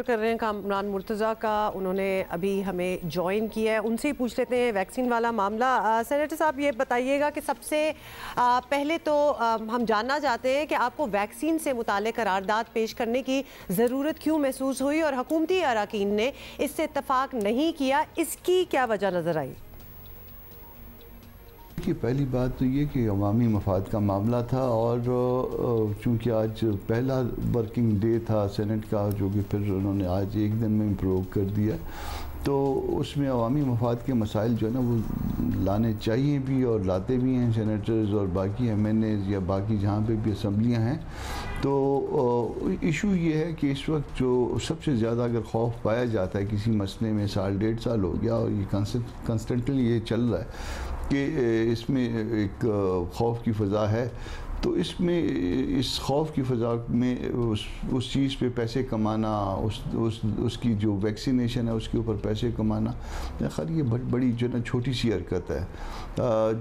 कर रहे हैं कामरान मुर्तज़ा का, उन्होंने अभी हमें ज्वाइन किया है, उनसे ही पूछ लेते हैं वैक्सीन वाला मामला। सेनेटर साहब ये बताइएगा कि सबसे पहले तो हम जानना चाहते हैं कि आपको वैक्सीन से मुताल्लिक़ करारदाद पेश करने की ज़रूरत क्यों महसूस हुई और हुकूमती अरकान ने इससे इत्तफाक नहीं किया, इसकी क्या वजह नज़र आई? कि पहली बात तो ये कि अवामी मफाद का मामला था और चूँकि आज पहला वर्किंग डे था सेनेट का, जो कि फिर उन्होंने आज एक दिन में इम्प्रूव कर दिया, तो उसमें अवामी मफाद के मसाइल जो है ना वो लाने चाहिए भी और लाते भी हैं सेनेटर्स और बाकी MNAs या बाकी जहाँ पे भी असम्बलियाँ हैं। तो इशू ये है कि इस वक्त जो सबसे ज़्यादा अगर खौफ पाया जाता है किसी मसले में, साल 1.5 साल हो गया और ये कंस्टेंटली ये चल रहा है कि इसमें एक खौफ की फ़ज़ा है, तो इसमें इस खौफ की फ़ज़ा में उस चीज़ पे पैसे कमाना, उसकी जो वैक्सीनेशन है उसके ऊपर पैसे कमाना, खैर ये बड़ी जो ना छोटी सी हरकत है।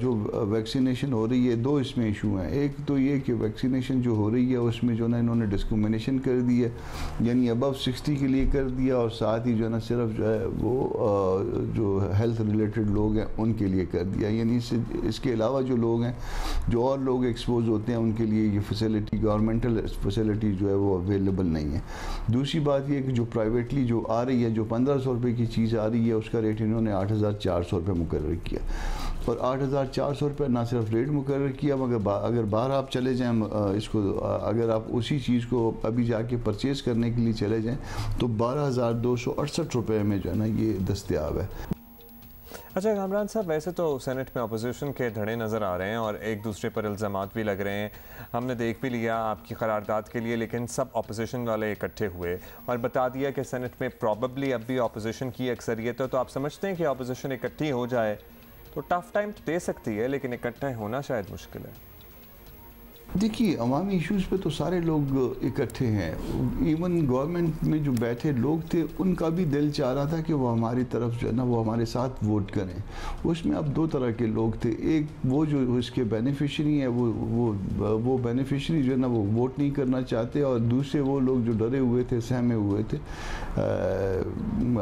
जो वैक्सीनेशन हो रही है, दो इसमें इशू हैं। एक तो ये कि वैक्सीनेशन जो हो रही है उसमें जो ना इन्होंने डिस्क्रिमिनेशन कर दी है, यानी अबव 60 के लिए कर दिया और साथ ही जो है ना सिर्फ जो है वो जो हेल्थ रिलेटेड लोग हैं उनके लिए कर दिया, यानी इसके अलावा जो लोग हैं, जो और लोग एक्सपोज होते हैं उनके लिए ये फैसिलिटी, गवर्नमेंटल फैसिलिटी जो है वो अवेलेबल नहीं है। दूसरी बात ये कि जो प्राइवेटली जो आ रही है, जो 1500 रुपये की चीज़ आ रही है, उसका रेट इन्होंने 8400 रुपये मुकर्रर किया और 8400 रुपये ना सिर्फ रेट मुकर्रर किया, मगर अगर बाहर आप चले जाएँ इसको, अगर आप उसी चीज़ को अभी जाके परचेज़ करने के लिए चले जाएँ तो 12268 रुपये में जो है ना ये दस्तयाब है। अच्छा कामरान साहब, वैसे तो सेनेट में अपोजिशन के धड़े नज़र आ रहे हैं और एक दूसरे पर इल्ज़ामात भी लग रहे हैं, हमने देख भी लिया आपकी करारदाद के लिए, लेकिन सब अपोजिशन वाले इकट्ठे हुए और बता दिया कि सेनेट में प्रॉबेबली अब भी अपोजिशन की अक्सरियत है। तो आप समझते हैं कि अपोजिशन इकट्ठी हो जाए तो टफ टाइम तो दे सकती है, लेकिन इकट्ठा होना शायद मुश्किल है। देखिए, अवामी इश्यूज़ पे तो सारे लोग इकट्ठे हैं। इवन गवर्नमेंट में जो बैठे लोग थे उनका भी दिल चाह रहा था कि वो हमारी तरफ जो है ना वो हमारे साथ वोट करें। उसमें अब दो तरह के लोग थे, एक वो जो इसके बेनिफिशरी हैं वो बेनिफिशरी जो है ना वो वोट नहीं करना चाहते, और दूसरे वो लोग जो डरे हुए थे, सहमे हुए थे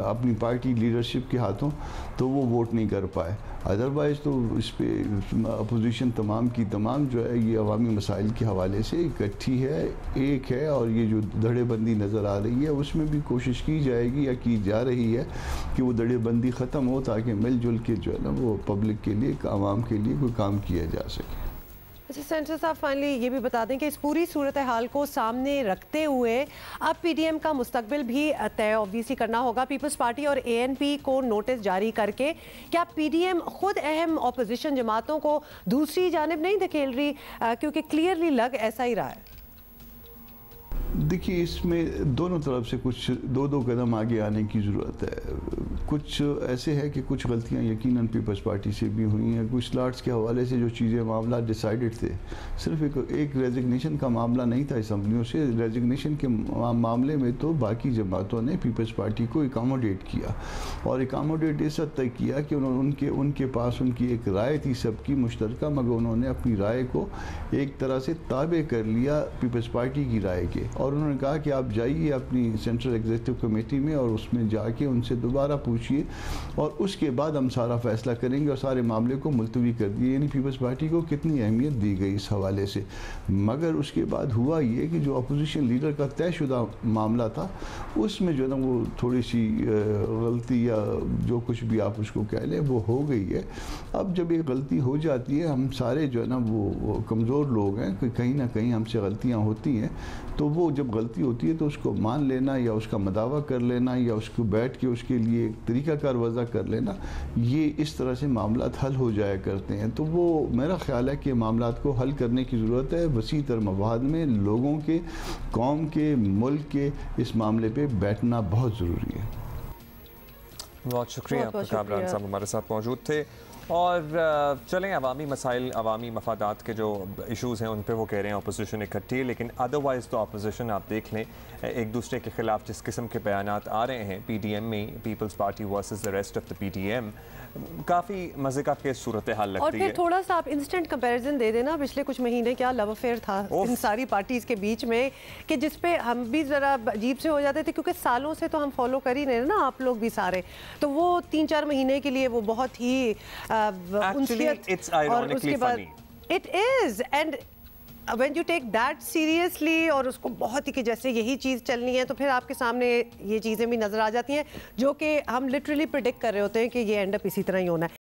अपनी पार्टी लीडरशिप के हाथों, तो वो वोट नहीं कर पाए। अदरवाइज़ तो इस पर अपोजिशन तमाम की तमाम जो है ये अवामी मसाइल के हवाले से इकट्ठी है, एक है, और ये जो धड़ेबंदी नज़र आ रही है उसमें भी कोशिश की जाएगी या की जा रही है कि वो धड़ेबंदी ख़त्म हो ताकि मिलजुल के जो है ना वो पब्लिक के लिए, आवाम के लिए कोई काम किया जा सके। अच्छा सेनेटर साहब, फाइनली ये भी बता दें कि इस पूरी सूरत हाल को सामने रखते हुए अब PDM का मुस्तकबिल भी तय ऑब्वियसली करना होगा। पीपल्स पार्टी और ANP को नोटिस जारी करके क्या PDM खुद अहम अपोजिशन जमातों को दूसरी जानिब नहीं धकेल रही, क्योंकि क्लियरली लग ऐसा ही रहा है। देखिए, इसमें दोनों तरफ से कुछ दो कदम आगे आने की ज़रूरत है। कुछ ऐसे है कि कुछ गलतियां यकीनन पीपल्स पार्टी से भी हुई हैं। कुछ स्लॉट्स के हवाले से जो चीज़ें मामला डिसाइडेड थे, सिर्फ एक रेजिग्नेशन का मामला नहीं था असम्बलियों से, रेजिग्नेशन के मामले में तो बाकी जमातों ने पीपल्स पार्टी को एकोमोडेट किया, और एकोमोडेट इस हद तक किया कि उनके पास उनकी एक राय थी सबकी मुश्तरका, मगर उन्होंने अपनी राय को एक तरह से ताबे कर लिया पीपल्स पार्टी की राय के, और उन्होंने कहा कि आप जाइए अपनी सेंट्रल एग्जीक्यूटिव कमेटी में और उसमें जाके उनसे दोबारा पूछिए और उसके बाद हम सारा फैसला करेंगे, और सारे मामले को मुलतवी कर दिए। यानी पीपल्स पार्टी को कितनी अहमियत दी गई इस हवाले से। मगर उसके बाद हुआ ये कि जो अपोजिशन लीडर का तयशुदा मामला था उसमें जो है ना वो थोड़ी सी गलती या जो कुछ भी आप उसको कह लें वो हो गई है। अब जब ये गलती हो जाती है, हम सारे जो है ना वो कमज़ोर लोग हैं, कहीं ना कहीं हमसे गलतियाँ होती हैं, तो वो जब गलती होती है तो उसको मान लेना या उसका मदावा कर लेना या उसको बैठ के उसके लिए एक तरीक़ाकार वज़ा कर लेना, ये इस तरह से मामलात हल हो जाया करते हैं। तो वो मेरा ख्याल है कि मामलात को हल करने की ज़रूरत है। वसी तर मवाद में लोगों के, कौम के, मुल्क के इस मामले पे बैठना बहुत ज़रूरी है। बहुत शुक्रिया। कामरान साहब हमारे साथ मौजूद थे। और चलें अवामी मसाइल, अवामी मफादात के जो इशूज़ हैं उन पे वो कह रहे हैं अपोजिशन इकट्ठी है, लेकिन अदरवाइज़ तो अपोजिशन आप देख लें एक दूसरे के ख़िलाफ़ जिस किस्म के बयानात आ रहे हैं PDM में, Peoples Party versus the rest of the PDM, काफ़ी मज़े का केस सूरत हाल लगती है। और फिर थोड़ा सा आप इंस्टेंट कंपैरिजन दे देना, पिछले कुछ महीने क्या लव अफेयर था इन सारी पार्टीज़ के बीच में, कि जिस पे हम भी ज़रा अजीब से हो जाते थे, क्योंकि सालों से तो हम फॉलो कर ही रहे ना, आप लोग भी सारे, तो वो 3-4 महीने के लिए वो बहुत ही और उसके बाद it is and when you take that seriously और उसको बहुत ही कि जैसे यही चीज़ चलनी है, तो फिर आपके सामने ये चीज़ें भी नज़र आ जाती हैं जो कि हम लिटरली प्रिडिक्ट कर रहे होते हैं कि ये एंड अप इसी तरह ही होना है।